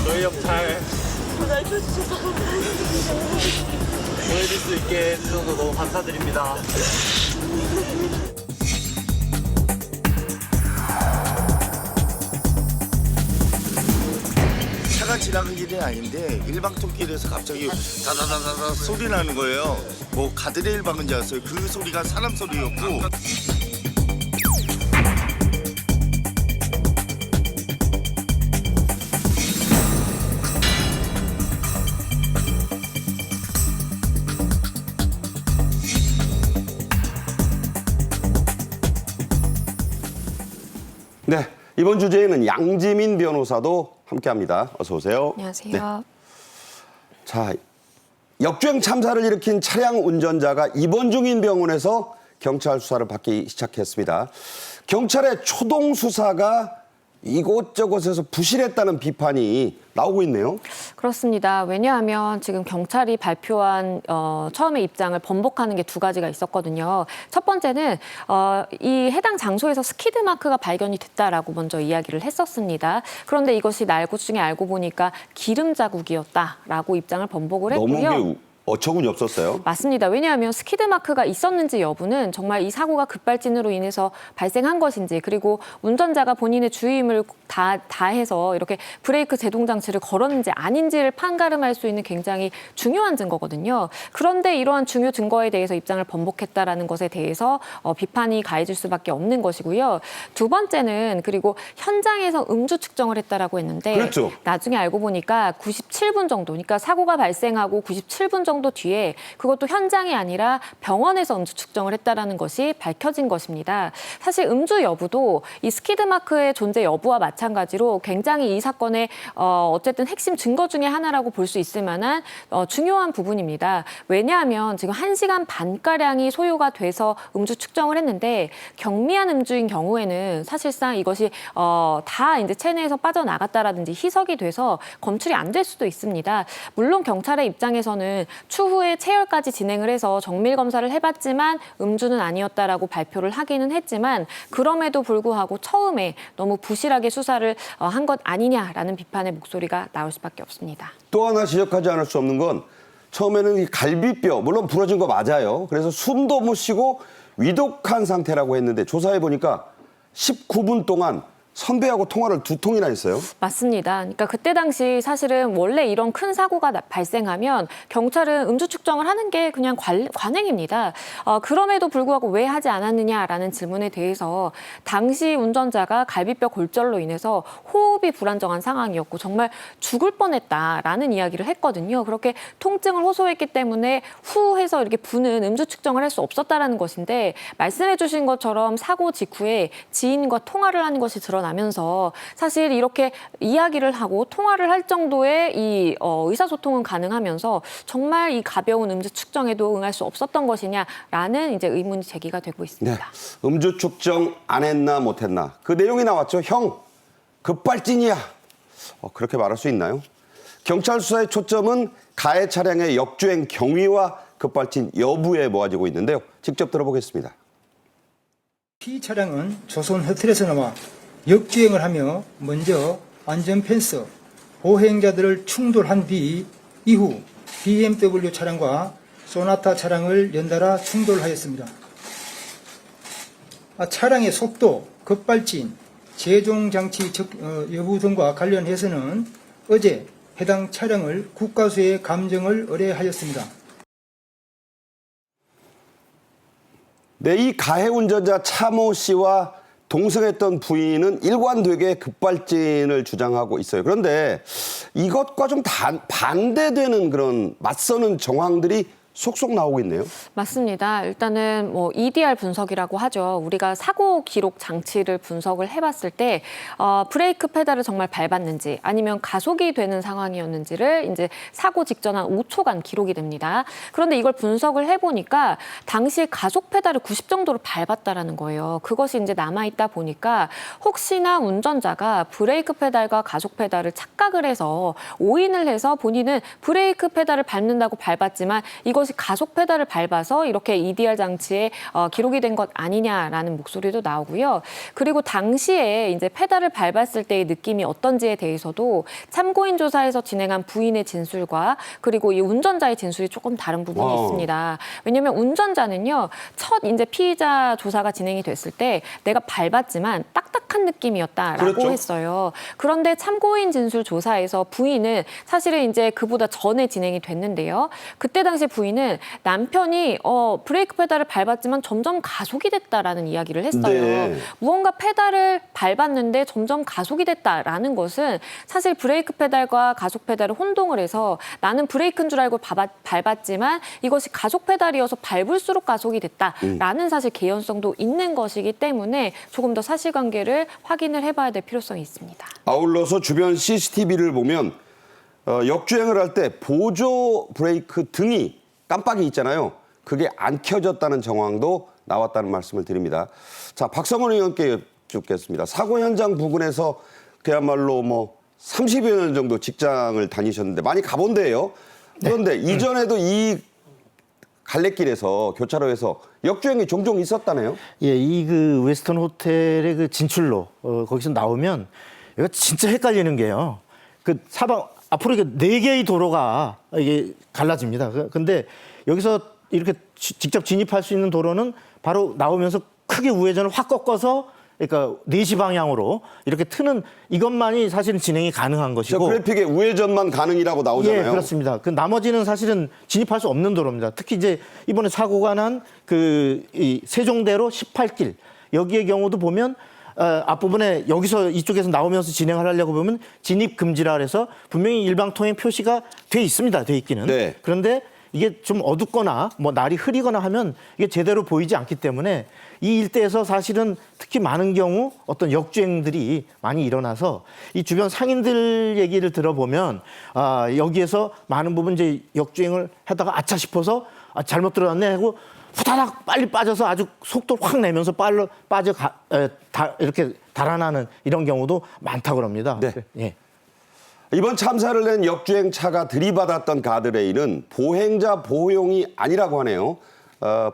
저희 잘 보여줄 수 있게 해주셔서 너무 감사드립니다. 차가 지나간 길이 아닌데 일방통길에서 갑자기 다다다다다 소리 나는 거예요. 뭐 가드레일 박은 줄 알았어요. 그 소리가 사람 소리였고. 네, 이번 주제에는 양지민 변호사도 함께합니다. 어서 오세요. 안녕하세요. 네. 자, 역주행 참사를 일으킨 차량 운전자가 입원 중인 병원에서 경찰 수사를 받기 시작했습니다. 경찰의 초동 수사가 이곳저곳에서 부실했다는 비판이 나오고 있네요. 그렇습니다. 왜냐하면 지금 경찰이 발표한 처음에 입장을 번복하는 게 두 가지가 있었거든요. 첫 번째는 이 해당 장소에서 스키드 마크가 발견이 됐다라고 먼저 이야기를 했었습니다. 그런데 이것이 나중에 알고 보니까 기름 자국이었다라고 입장을 번복을 했고요. 너무 어처구니 없었어요. 맞습니다. 왜냐하면 스키드 마크가 있었는지 여부는 정말 이 사고가 급발진으로 인해서 발생한 것인지, 그리고 운전자가 본인의 주의임을 다해서 이렇게 브레이크 제동 장치를 걸었는지 아닌지를 판가름할 수 있는 굉장히 중요한 증거거든요. 그런데 이러한 중요 증거에 대해서 입장을 번복했다라는 것에 대해서 비판이 가해질 수밖에 없는 것이고요. 두 번째는 그리고 현장에서 음주 측정을 했다라고 했는데, 그렇죠. 나중에 알고 보니까 97분 정도, 그러니까 사고가 발생하고 97분 정도 뒤에, 그것도 현장이 아니라 병원에서 음주 측정을 했다라는 것이 밝혀진 것입니다. 사실 음주 여부도 이 스키드 마크의 존재 여부와 마찬가지로 굉장히 이 사건의 어쨌든 핵심 증거 중에 하나라고 볼 수 있을 만한 중요한 부분입니다. 왜냐하면 지금 1시간 반가량이 소요가 돼서 음주 측정을 했는데, 경미한 음주인 경우에는 사실상 이것이 다 이제 체내에서 빠져나갔다라든지 희석이 돼서 검출이 안 될 수도 있습니다. 물론 경찰의 입장에서는 추후에 체열까지 진행을 해서 정밀 검사를 해봤지만 음주는 아니었다라고 발표를 하기는 했지만, 그럼에도 불구하고 처음에 너무 부실하게 수사를 한 것 아니냐라는 비판의 목소리가 나올 수밖에 없습니다. 또 하나 지적하지 않을 수 없는 건 처음에는 이 갈비뼈, 물론 부러진 거 맞아요. 그래서 숨도 못 쉬고 위독한 상태라고 했는데 조사해 보니까 19분 동안 선배하고 통화를 2통이나 했어요. 맞습니다. 그러니까 그때 당시 사실은 원래 이런 큰 사고가 발생하면 경찰은 음주 측정을 하는 게 그냥 관행입니다. 그럼에도 불구하고 왜 하지 않았느냐라는 질문에 대해서 당시 운전자가 갈비뼈 골절로 인해서 호흡이 불안정한 상황이었고 정말 죽을 뻔했다라는 이야기를 했거든요. 그렇게 통증을 호소했기 때문에 후해서 이렇게 부는 음주 측정을 할 수 없었다라는 것인데, 말씀해 주신 것처럼 사고 직후에 지인과 통화를 하는 것이 드러나면서 사실 이렇게 이야기를 하고 통화를 할 정도의 이 의사소통은 가능하면서 정말 이 가벼운 음주 측정에도 응할 수 없었던 것이냐라는 이제 의문이 제기가 되고 있습니다. 네. 음주 측정 안 했나 못 했나. 그 내용이 나왔죠. 형, 급발진이야. 그렇게 말할 수 있나요? 경찰 수사의 초점은 가해 차량의 역주행 경위와 급발진 여부에 모아지고 있는데요. 직접 들어보겠습니다. 피 차량은 조선 호텔에서 나와 역주행을 하며 먼저 안전펜스, 보행자들을 충돌한 뒤 이후 BMW 차량과 소나타 차량을 연달아 충돌하였습니다. 차량의 속도, 급발진, 제종장치 여부 등과 관련해서는 어제 해당 차량을 국가수에 감정을 의뢰하였습니다. 네, 이 가해 운전자 차모 씨와 동승했던 부인은 일관되게 급발진을 주장하고 있어요. 그런데 이것과 좀 반대되는 그런 맞서는 정황들이 속속 나오고 있네요. 맞습니다. 일단은 뭐 EDR 분석이라고 하죠. 우리가 사고 기록 장치를 분석을 해봤을 때 브레이크 페달을 정말 밟았는지 아니면 가속이 되는 상황이었는지를 이제 사고 직전 한 5초간 기록이 됩니다. 그런데 이걸 분석을 해보니까 당시 가속 페달을 90 정도로 밟았다라는 거예요. 그것이 이제 남아있다 보니까 혹시나 운전자가 브레이크 페달과 가속 페달을 착각을 해서 오인을 해서 본인은 브레이크 페달을 밟는다고 밟았지만 이것이 가속 페달을 밟아서 이렇게 EDR 장치에 기록이 된 것 아니냐라는 목소리도 나오고요. 그리고 당시에 이제 페달을 밟았을 때의 느낌이 어떤지에 대해서도 참고인 조사에서 진행한 부인의 진술과 그리고 이 운전자의 진술이 조금 다른 부분이 있습니다. 왜냐하면 운전자는요, 첫 이제 피의자 조사가 진행이 됐을 때 내가 밟았지만 딱딱한 느낌이었다라고 그렇죠. 했어요. 그런데 참고인 진술 조사에서 부인은 사실은 이제 그보다 전에 진행이 됐는데요. 그때 당시 부인은 남편이 브레이크 페달을 밟았지만 점점 가속이 됐다라는 이야기를 했어요. 네. 무언가 페달을 밟았는데 점점 가속이 됐다라는 것은 사실 브레이크 페달과 가속 페달을 혼동을 해서 나는 브레이크인 줄 알고 밟았지만 이것이 가속 페달이어서 밟을수록 가속이 됐다라는 사실 개연성도 있는 것이기 때문에 조금 더 사실관계를 확인을 해봐야 될 필요성이 있습니다. 아울러서 주변 CCTV를 보면 역주행을 할 때 보조 브레이크 등이 깜빡이 있잖아요. 그게 안 켜졌다는 정황도 나왔다는 말씀을 드립니다. 자, 박성원 의원께 여쭙겠습니다. 사고 현장 부근에서 그야말로 뭐 30여 년 정도 직장을 다니셨는데 많이 가본 데예요. 그런데 이전에도 이 갈래길에서 교차로에서 역주행이 종종 있었다네요. 예, 이 그 웨스턴 호텔의 그 진출로 거기서 나오면 이거 진짜 헷갈리는 게요. 그 사방 앞으로 이게 4개의 도로가 이게 갈라집니다. 근데 여기서 이렇게 직접 진입할 수 있는 도로는 바로 나오면서 크게 우회전을 확 꺾어서 그러니까 4시 방향으로 이렇게 트는 이것만이 사실은 진행이 가능한 것이고. 저 그래픽에 우회전만 가능이라고 나오잖아요. 예, 그렇습니다. 그 나머지는 사실은 진입할 수 없는 도로입니다. 특히 이제 이번에 사고가 난 그 세종대로 18길 여기의 경우도 보면 앞부분에 여기서 이쪽에서 나오면서 진행을 하려고 보면 진입 금지라 해서 분명히 일방통행 표시가 돼 있습니다. 돼 있기는. 네. 그런데 이게 좀 어둡거나 뭐 날이 흐리거나 하면 이게 제대로 보이지 않기 때문에 이 일대에서 사실은 특히 많은 경우 어떤 역주행들이 많이 일어나서 이 주변 상인들 얘기를 들어보면 여기에서 많은 부분 이제 역주행을 하다가 아차 싶어서 잘못 들어갔네 하고 후다닥 빨리 빠져서 아주 속도를 확 내면서 이렇게 달아나는 이런 경우도 많다고 합니다. 네. 예. 이번 참사를 낸 역주행 차가 들이받았던 가드레일은 보행자 보호용이 아니라고 하네요.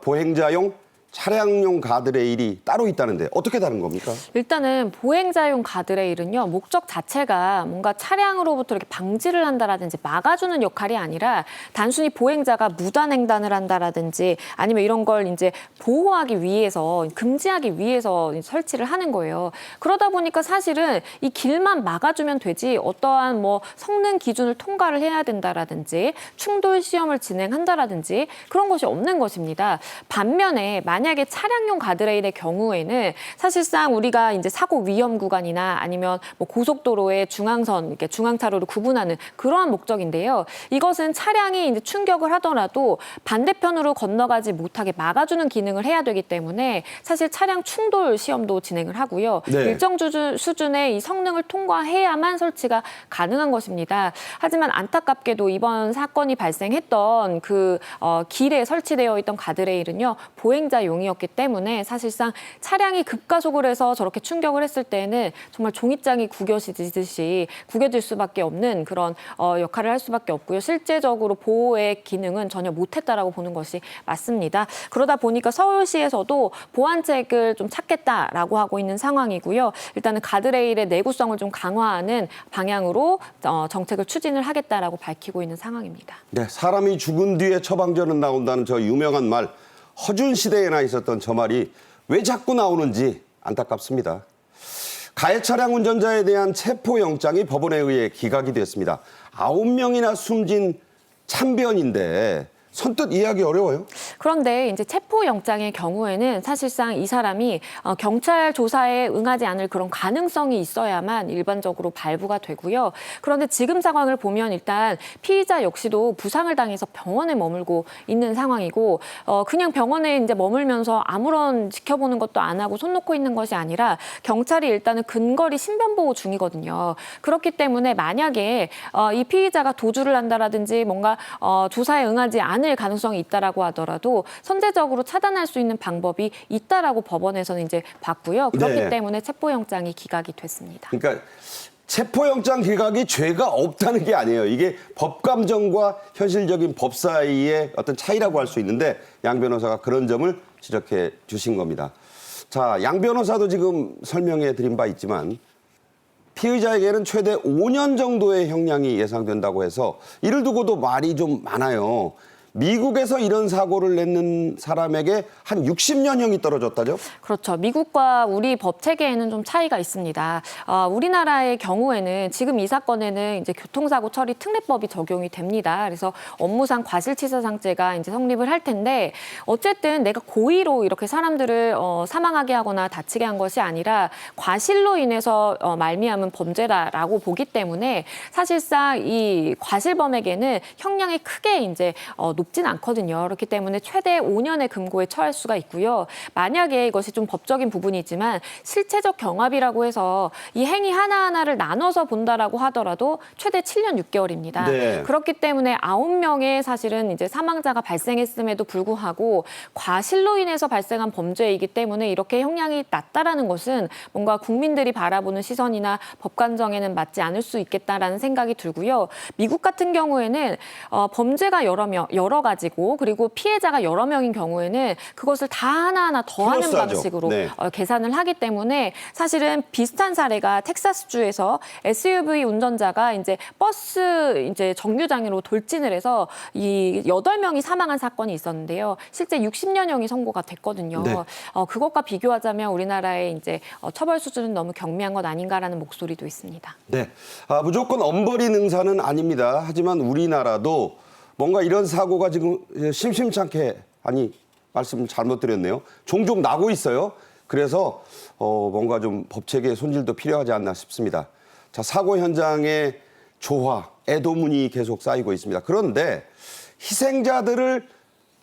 보행자용 차량용 가드레일이 따로 있다는데 어떻게 다른 겁니까? 일단은 보행자용 가드레일은요, 목적 자체가 뭔가 차량으로부터 이렇게 방지를 한다라든지 막아주는 역할이 아니라 단순히 보행자가 무단횡단을 한다라든지 아니면 이런 걸 이제 보호하기 위해서, 금지하기 위해서 설치를 하는 거예요. 그러다 보니까 사실은 이 길만 막아주면 되지 어떠한 뭐 성능 기준을 통과를 해야 된다라든지 충돌 시험을 진행한다라든지 그런 것이 없는 것입니다. 반면에 만약에 차량용 가드레일의 경우에는 사실상 우리가 이제 사고 위험 구간이나 아니면 뭐 고속도로의 중앙선, 이렇게 중앙차로를 구분하는 그러한 목적인데요. 이것은 차량이 이제 충격을 하더라도 반대편으로 건너가지 못하게 막아주는 기능을 해야 되기 때문에 사실 차량 충돌 시험도 진행을 하고요. 네. 일정 수준의 이 성능을 통과해야만 설치가 가능한 것입니다. 하지만 안타깝게도 이번 사건이 발생했던 그 길에 설치되어 있던 가드레일은요, 보행자용 용이었기 때문에 사실상 차량이 급가속을 해서 저렇게 충격을 했을 때는 정말 종이장이 구겨지듯이 구겨질 수밖에 없는 그런 역할을 할 수밖에 없고요. 실제적으로 보호의 기능은 전혀 못했다라고 보는 것이 맞습니다. 그러다 보니까 서울시에서도 보완책을 좀 찾겠다라고 하고 있는 상황이고요. 일단은 가드레일의 내구성을 좀 강화하는 방향으로 정책을 추진을 하겠다라고 밝히고 있는 상황입니다. 네, 사람이 죽은 뒤에 처방전은 나온다는 저 유명한 말, 허준 시대에나 있었던 저 말이 왜 자꾸 나오는지 안타깝습니다. 가해 차량 운전자에 대한 체포영장이 법원에 의해 기각이 됐습니다. 9명이나 숨진 참변인데 선뜻 이해하기 어려워요. 그런데 이제 체포영장의 경우에는 사실상 이 사람이 경찰 조사에 응하지 않을 그런 가능성이 있어야만 일반적으로 발부가 되고요. 그런데 지금 상황을 보면 일단 피의자 역시도 부상을 당해서 병원에 머물고 있는 상황이고 그냥 병원에 이제 머물면서 아무런 지켜보는 것도 안 하고 손 놓고 있는 것이 아니라 경찰이 일단은 근거리 신변보호 중이거든요. 그렇기 때문에 만약에 이 피의자가 도주를 한다라든지 뭔가 조사에 응하지 않을 가능성이 있다라고 하더라도 선제적으로 차단할 수 있는 방법이 있다라고 법원에서는 이제 봤고요. 그렇기 네. 때문에 체포영장이 기각이 됐습니다. 그러니까 체포영장 기각이 죄가 없다는 게 아니에요. 이게 법감정과 현실적인 법 사이의 어떤 차이라고 할 수 있는데 양 변호사가 그런 점을 지적해 주신 겁니다. 자, 양 변호사도 지금 설명해 드린 바 있지만 피의자에게는 최대 5년 정도의 형량이 예상된다고 해서 이를 두고도 말이 좀 많아요. 미국에서 이런 사고를 냈는 사람에게 한 60년형이 떨어졌다죠? 그렇죠. 미국과 우리 법 체계에는 좀 차이가 있습니다. 우리나라의 경우에는 지금 이 사건에는 이제 교통사고 처리 특례법이 적용이 됩니다. 그래서 업무상 과실치사상죄가 이제 성립을 할 텐데 어쨌든 내가 고의로 이렇게 사람들을 사망하게 하거나 다치게 한 것이 아니라 과실로 인해서 말미암은 범죄다라고 보기 때문에 사실상 이 과실범에게는 형량이 크게 이제 높진 않거든요. 그렇기 때문에 최대 5년의 금고에 처할 수가 있고요. 만약에 이것이 좀 법적인 부분이지만 실체적 경합이라고 해서 이 행위 하나하나를 나눠서 본다라고 하더라도 최대 7년 6개월입니다. 네. 그렇기 때문에 9명의 사실은 이제 사망자가 발생했음에도 불구하고 과실로 인해서 발생한 범죄이기 때문에 이렇게 형량이 낮다라는 것은 뭔가 국민들이 바라보는 시선이나 법관정에는 맞지 않을 수 있겠다라는 생각이 들고요. 미국 같은 경우에는 범죄가 여러 가지고 그리고 피해자가 여러 명인 경우에는 그것을 다 하나하나 더하는 플러스하죠. 방식으로 네. 계산을 하기 때문에 사실은 비슷한 사례가 텍사스주에서 SUV 운전자가 이제 버스 이제 정류장으로 돌진을 해서 이 8명이 사망한 사건이 있었는데요. 실제 60년형이 선고가 됐거든요. 네. 그것과 비교하자면 우리나라의 이제 처벌 수준은 너무 경미한 것 아닌가라는 목소리도 있습니다. 네. 무조건 엄벌이 능사는 아닙니다. 하지만 우리나라도 뭔가 이런 사고가 지금 심심찮게, 말씀 잘못 드렸네요. 종종 나고 있어요. 그래서 뭔가 좀 법체계의 손질도 필요하지 않나 싶습니다. 자, 사고 현장에 조화, 애도문이 계속 쌓이고 있습니다. 그런데 희생자들을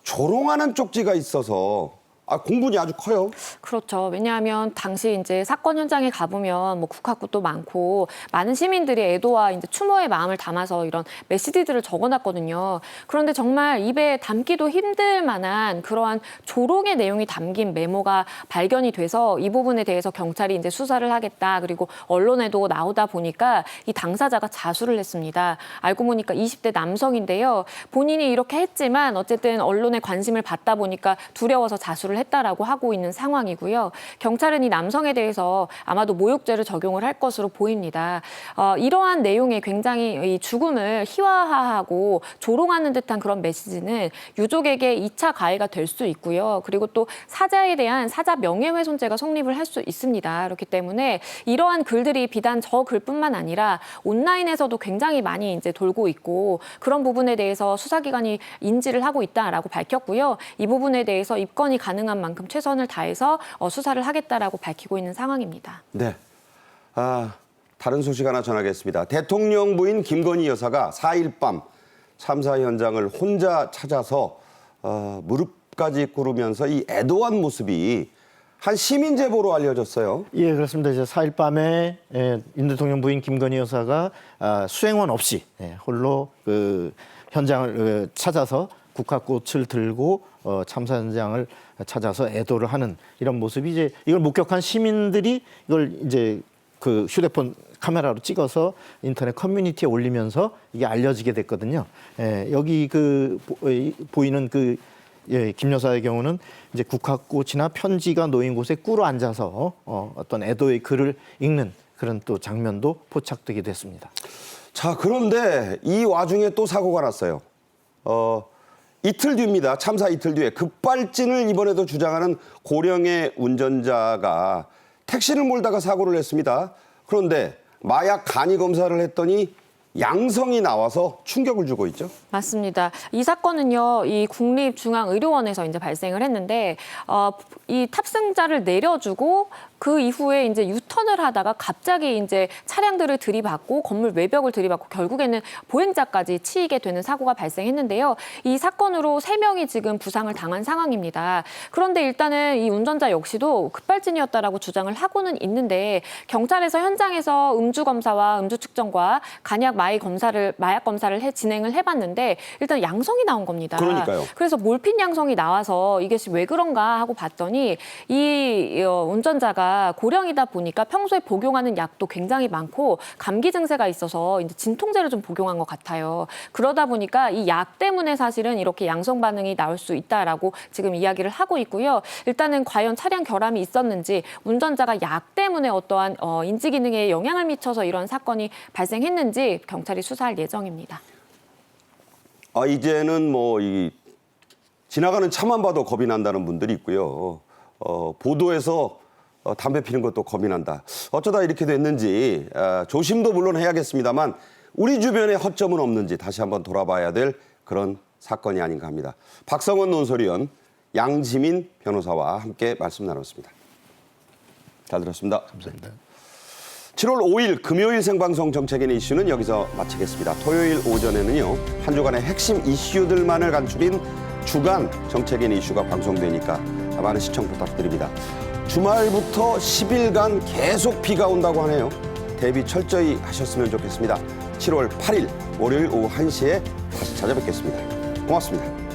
조롱하는 쪽지가 있어서 공분이 아주 커요. 그렇죠. 왜냐하면 당시 이제 사건 현장에 가보면 뭐 국화꽃도 많고 많은 시민들이 애도와 이제 추모의 마음을 담아서 이런 메시지들을 적어놨거든요. 그런데 정말 입에 담기도 힘들 만한 그러한 조롱의 내용이 담긴 메모가 발견이 돼서 이 부분에 대해서 경찰이 이제 수사를 하겠다. 그리고 언론에도 나오다 보니까 이 당사자가 자수를 했습니다. 알고 보니까 20대 남성인데요. 본인이 이렇게 했지만 어쨌든 언론의 관심을 받다 보니까 두려워서 자수를 했다라고 하고 있는 상황이고요. 경찰은 이 남성에 대해서 아마도 모욕죄를 적용을 할 것으로 보입니다. 이러한 내용에 굉장히 이 죽음을 희화화하고 조롱하는 듯한 그런 메시지는 유족에게 2차 가해가 될 수 있고요. 그리고 또 사자에 대한 사자 명예훼손죄가 성립을 할 수 있습니다. 그렇기 때문에 이러한 글들이 비단 저 글뿐만 아니라 온라인에서도 굉장히 많이 이제 돌고 있고 그런 부분에 대해서 수사기관이 인지를 하고 있다라고 밝혔고요. 이 부분에 대해서 입건이 가능한 만큼 최선을 다해서 수사를 하겠다라고 밝히고 있는 상황입니다. 네. 다른 소식 하나 전하겠습니다. 대통령 부인 김건희 여사가 4일 밤 참사 현장을 혼자 찾아서 무릎까지 꿇으면서 이 애도한 모습이 한 시민 제보로 알려졌어요. 예, 그렇습니다. 이제 4일 밤에 윤 대통령 부인 김건희 여사가 수행원 없이 홀로 그 현장을 찾아서 국화꽃을 들고 참사 현장을 찾아서 애도를 하는 이런 모습이 이제 이걸 목격한 시민들이 이걸 이제 그 휴대폰 카메라로 찍어서 인터넷 커뮤니티에 올리면서 이게 알려지게 됐거든요. 여기 그 보이는 그 김 여사의 경우는 이제 국화꽃이나 편지가 놓인 곳에 꿇어 앉아서 어떤 애도의 글을 읽는 그런 또 장면도 포착되게 됐습니다. 자, 그런데 이 와중에 또 사고가 났어요. 이틀 뒤입니다. 참사 이틀 뒤에 급발진을 이번에도 주장하는 고령의 운전자가 택시를 몰다가 사고를 냈습니다. 그런데 마약 간이 검사를 했더니 양성이 나와서 충격을 주고 있죠. 맞습니다. 이 사건은요, 이 국립중앙의료원에서 이제 발생을 했는데, 이 탑승자를 내려주고 그 이후에 이제 유턴을 하다가 갑자기 이제 차량들을 들이받고 건물 외벽을 들이받고 결국에는 보행자까지 치이게 되는 사고가 발생했는데요. 이 사건으로 3명이 지금 부상을 당한 상황입니다. 그런데 일단은 이 운전자 역시도 급발진이었다라고 주장을 하고는 있는데 경찰에서 현장에서 음주 검사와 음주 측정과 간약 마약 검사를 진행을 해봤는데 일단 양성이 나온 겁니다. 그러니까요. 그래서 몰핀 양성이 나와서 이것이 왜 그런가 하고 봤더니 이 운전자가 고령이다 보니까 평소에 복용하는 약도 굉장히 많고 감기 증세가 있어서 이제 진통제를 좀 복용한 것 같아요. 그러다 보니까 이 약 때문에 사실은 이렇게 양성 반응이 나올 수 있다라고 지금 이야기를 하고 있고요. 일단은 과연 차량 결함이 있었는지 운전자가 약 때문에 어떠한 인지 기능에 영향을 미쳐서 이런 사건이 발생했는지 경찰이 수사할 예정입니다. 이제는 뭐 이 지나가는 차만 봐도 겁이 난다는 분들이 있고요. 보도에서 담배 피는 것도 겁이 난다. 어쩌다 이렇게 됐는지 조심도 물론 해야겠습니다만 우리 주변에 허점은 없는지 다시 한번 돌아봐야 될 그런 사건이 아닌가 합니다. 박성원 논설위원, 양지민 변호사와 함께 말씀 나눴습니다. 잘 들었습니다. 감사합니다. 7월 5일 금요일 생방송 정책인의 이슈는 여기서 마치겠습니다. 토요일 오전에는요, 한 주간의 핵심 이슈들만을 간추린 주간 정책인의 이슈가 방송되니까 많은 시청 부탁드립니다. 주말부터 10일간 계속 비가 온다고 하네요. 대비 철저히 하셨으면 좋겠습니다. 7월 8일 월요일 오후 1시에 다시 찾아뵙겠습니다. 고맙습니다.